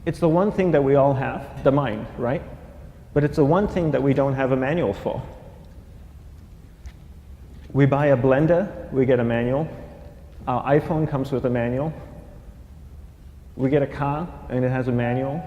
It's the one thing that we all have, the mind, right? But it's the one thing that we don't have a manual for. We buy a blender, we get a manual. Our iPhone comes with a manual. We get a car and it has a manual.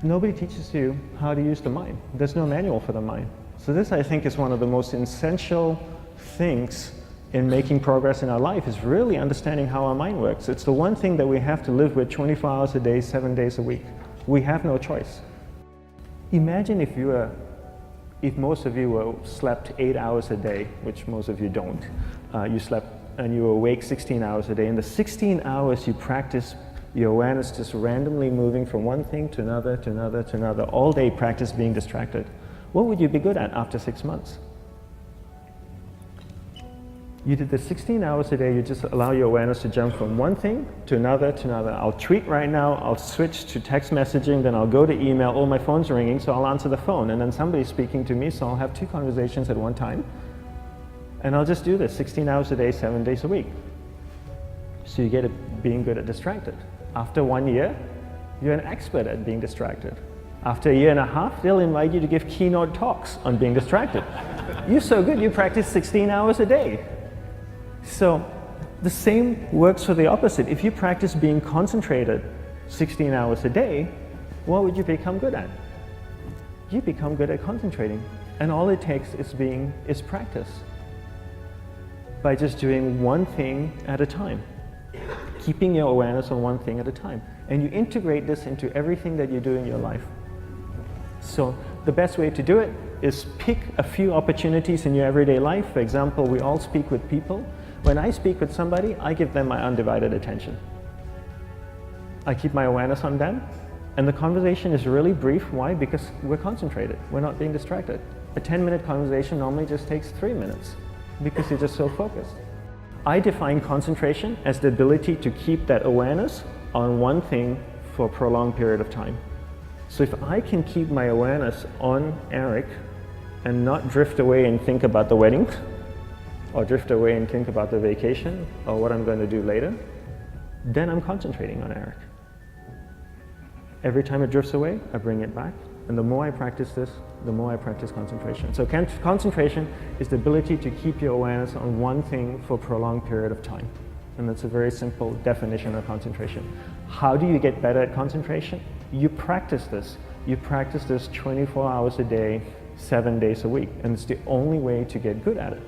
Nobody teaches you how to use the mind. There's no manual for the mind. So this, I think, is one of the most essential things in making progress in our life, is really understanding how our mind works. It's the one thing that we have to live with 24 hours a day, 7 days a week. We have no choice. Imagine if most of you slept 8 hours a day, which most of you don't. You slept and you were awake 16 hours a day. In the 16 hours you practice your awareness just randomly moving from one thing to another, to another, to another, all day practice being distracted. What would you be good at after 6 months? You did the 16 hours a day, you just allow your awareness to jump from one thing to another, to another. I'll tweet right now, I'll switch to text messaging, then I'll go to email, oh, my phone's ringing, so I'll answer the phone, and then somebody's speaking to me, so I'll have 2 conversations at one time. And I'll just do this 16 hours a day, 7 days a week. So you get it being good at distracted. After 1 year, you're an expert at being distracted. After a year and a half, they'll invite you to give keynote talks on being distracted. You're so good, you practice 16 hours a day. So the same works for the opposite. If you practice being concentrated 16 hours a day, what would you become good at? You become good at concentrating. And all it takes is practice. By just doing one thing at a time. Keeping your awareness on one thing at a time. And you integrate this into everything that you do in your life. So the best way to do it is pick a few opportunities in your everyday life. For example, we all speak with people. When I speak with somebody, I give them my undivided attention. I keep my awareness on them, and the conversation is really brief. Why? Because we're concentrated. We're not being distracted. A 10-minute conversation normally just takes 3 minutes because you're just so focused. I define concentration as the ability to keep that awareness on one thing for a prolonged period of time. So if I can keep my awareness on Eric and not drift away and think about the wedding, or drift away and think about the vacation, or what I'm going to do later, then I'm concentrating on Eric. Every time it drifts away, I bring it back. And the more I practice this, the more I practice concentration. So concentration is the ability to keep your awareness on one thing for a prolonged period of time. And that's a very simple definition of concentration. How do you get better at concentration? You practice this. You practice this 24 hours a day, 7 days a week. And it's the only way to get good at it.